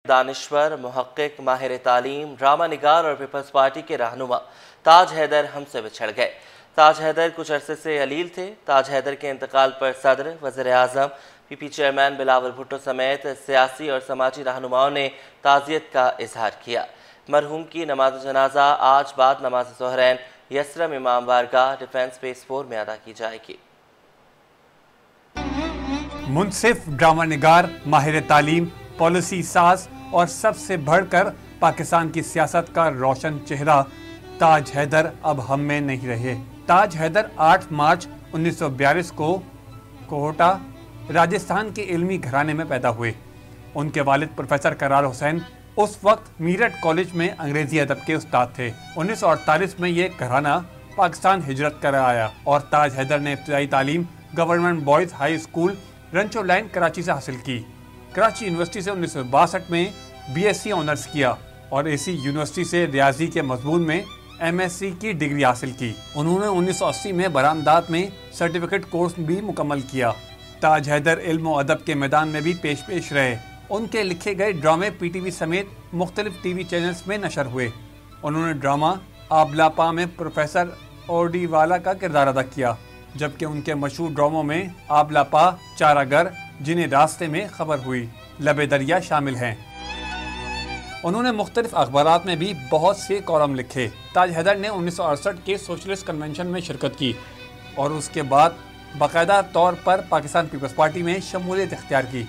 दानिश्वर, मुहक्किक, माहिर तालीम, ड्रामा निगार और पीपल्स पार्टी के रहनुमा ताज हैदर हमसे बिछड़ गए। ताज हैदर कुछ अरसे से अलील थे। ताज हैदर के इंतकाल पर सदर, वज़ीर-ए-आज़म, पीपी चेयरमैन बिलावल भुट्टो समेत सियासी और समाजी रहनुमाओं ने ताज़ियत का इजहार किया। मरहूम की नमाज जनाजा आज बाद नमाज ज़ोहरैन यसरम इमाम बारगाह डिफेंस फेज 4 में अदा की जाएगी। मुनसिफ, ड्रामा निगार, माहिर तालीम, पॉलिसी साज और सबसे बढ़कर पाकिस्तान की सियासत का रोशन चेहरा ताज हैदर अब हम में नहीं रहे। ताज हैदर 8 मार्च 1942 को कोहटा, राजस्थान के इल्मी घराने में पैदा हुए। उनके वालिद प्रोफेसर करार हुसैन उस वक्त मीरठ कॉलेज में अंग्रेजी अदब के उस्ताद थे। 1948 में ये घराना पाकिस्तान हिजरत कर आया और ताज हैदर ने इब्तदाई तालीम government boys high school Rancho line Karachi से हासिल की। कराची यूनिवर्सिटी से 1962 में BSc ऑनर्स किया और AC यूनिवर्सिटी से रियाजी के मजमून में MSc की डिग्री हासिल की। उन्होंने 1980 में बरामदात में सर्टिफिकेट कोर्स भी मुकम्मल किया। ताज हैदर इल्म और अदब के मैदान में भी पेश रहे। उनके लिखे गए ड्रामे PTV समेत मुख्तलिफ TV चैनल्स में नशर हुए। उन्होंने ड्रामा आबलापा में प्रोफेसर ओडीवाला का किरदार अदा किया, जबकि उनके मशहूर ड्रामों में आबलापा, चारागर, जिन्हें रास्ते में खबर हुई, लबे दरिया शामिल हैं। उन्होंने मुख्तलिफ अखबारात में भी बहुत से कॉलम लिखे। ताज हैदर ने 1968 के सोशलिस्ट कन्वेंशन में शिरकत की और उसके बाद बाकायदा तौर पर पाकिस्तान पीपल्स पार्टी में शमूलियत इख्तियार की।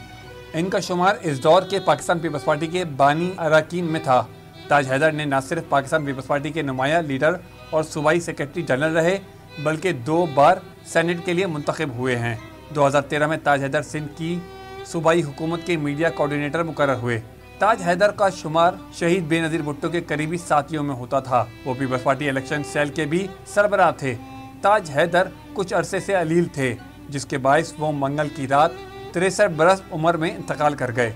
इनका शुमार इस दौर के पाकिस्तान पीपल्स पार्टी के बानी अरकान में था। ताज हैदर ने न सिर्फ पाकिस्तान पीपल्स पार्टी के नुमाया लीडर और सूबाई सेक्रेटरी जनरल रहे, बल्कि 2 बार सेनेट के लिए मुंतखब हुए हैं। 2013 में ताज हैदर सिंध की सूबाई हुकूमत के मीडिया कोऑर्डिनेटर मुकर्रर हुए। ताज हैदर का शुमार शहीद बेनज़ीर भुट्टो के करीबी साथियों में होता था। वो पीपल्स पार्टी इलेक्शन सेल के भी सरबराह थे। ताज हैदर कुछ अरसे से अलील थे, जिसके बायस वो मंगल की रात 63 बरस उम्र में इंतकाल कर गए।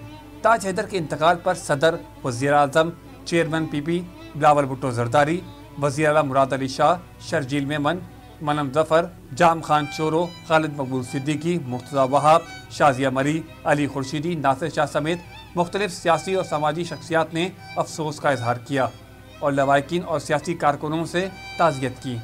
ताज हैदर के इंतकाल पर सदर, वज़ीर-ए-आज़म, चेयरमैन पीपी बिलावल भुट्टो जरदारी, वज़ीर आला मुराद अली शाह, शर्जील मेमन, मनम जफर, जाम खान चोरो, खालिद मकबूल सिद्दीकी, मुर्तज़ा वहाब, शाजिया मरी, अली खुर्शीदी, नासिर शाह समेत मुख्तलिफ सियासी और समाजी शख्सियात ने अफसोस का इजहार किया और लवाकिन और सियासी कारकुनों से ताज़ियत की।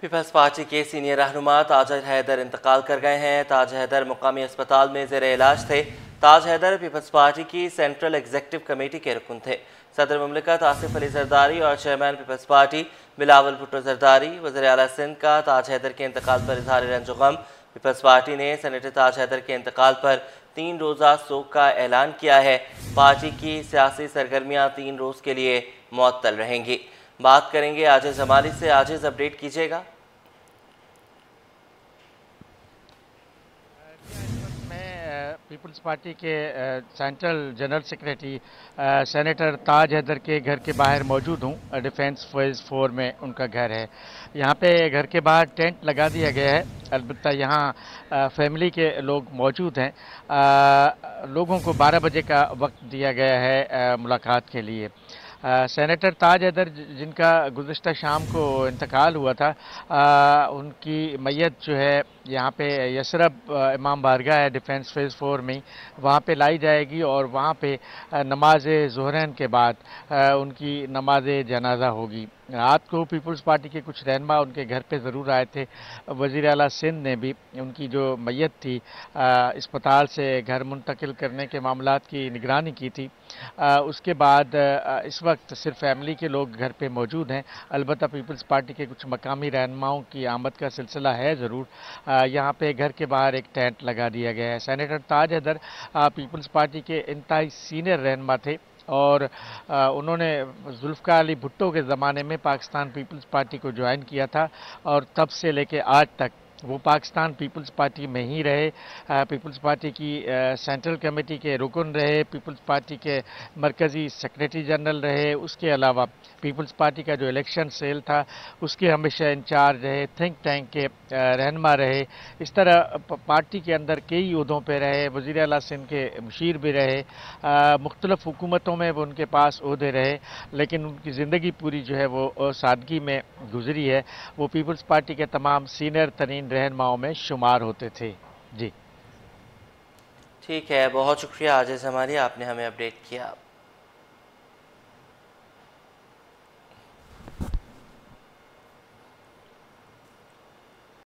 पीपल्स पार्टी के सीनियर रहनुमा ताज हैदर इंतकाल कर गए हैं। ताज हैदर मुकामी अस्पताल में ज़ेरे इलाज थे। ताज हैदर पीपल्स पार्टी की सेंट्रल एग्जीक्यूटिव कमेटी के रुकन थे। सदर मुमलिकत आसिफ अली जरदारी और chairman Peoples Party Bilawal Bhutto Zardari, वज़ीर आला सिंध का ताज हैदर के इंतकाल पर इजहार रंजो गम। पीपल्स पार्टी ने सेनेटर ताज हैदर के इंतकाल पर 3 रोज़ा शोक का ऐलान किया है। पार्टी की सियासी सरगर्मियाँ 3 रोज़ के लिए मुअत्तल रहेंगी। बात करेंगे आजिज़ जमाली से। आजिज़, अपडेट कीजिएगा। पीपल्स पार्टी के सेंट्रल जनरल सेक्रेटरी सेनेटर ताज हैदर के घर के बाहर मौजूद हूँ। डिफेंस फेज 4 में उनका घर है। यहाँ पे घर के बाहर टेंट लगा दिया गया है। अलबत्ता यहाँ फैमिली के लोग मौजूद हैं। लोगों को 12 बजे का वक्त दिया गया है मुलाकात के लिए। सेनेटर ताज हैदर जिनका गुज़िश्ता शाम को इंतकाल हुआ था, उनकी मैयत जो है यहाँ पे यसरब इमाम बारगाह है डिफेंस फेज 4 में, वहाँ पे लाई जाएगी और वहाँ पे नमाज ज़ोहरैन के बाद उनकी नमाज जनाजा होगी। रात को पीपल्स पार्टी के कुछ रहनुमा उनके घर पे ज़रूर आए थे। वज़ीर आला सिंध ने भी उनकी जो मैयत थी अस्पताल से घर मुंतकिल करने के मामलात की निगरानी की थी। उसके बाद इस वक्त सिर्फ फैमिली के लोग घर पे मौजूद हैं। अलबत्ता पीपल्स पार्टी के कुछ मकामी रहनुमाओं की आमद का सिलसिला है ज़रूर। यहाँ पे घर के बाहर एक टेंट लगा दिया गया है। सेनेटर ताज हैदर पीपल्स पार्टी के इंतहाई सीनियर रहनुमा थे और उन्होंने जुल्फ़िकार अली भुट्टो के ज़माने में पाकिस्तान पीपल्स पार्टी को ज्वाइन किया था और तब से लेके आज तक वो पाकिस्तान पीपल्स पार्टी में ही रहे। पीपल्स पार्टी की सेंट्रल कमेटी के रुकन रहे, पीपल्स पार्टी के मरकज़ी सेक्रेटरी जनरल रहे। उसके अलावा पीपल्स पार्टी का जो इलेक्शन सेल था उसके हमेशा इंचार्ज रहे, थिंक टैंक के रहनुमा रहे। इस तरह पार्टी के अंदर कई उहदों पे रहे, वज़ीर आला सिंध के मुशीर भी रहे, मुख्तलिफ़ हुकूमतों में वो उनके पास ओहदे रहे, लेकिन उनकी ज़िंदगी पूरी जो है वो सादगी में गुजरी है। वो पीपल्स पार्टी के तमाम सीनियर तरीन रहनुमाओं में शुमार होते थे। जी। ठीक है, बहुत शुक्रिया आजिज़ हमारी, आपने हमें अपडेट किया।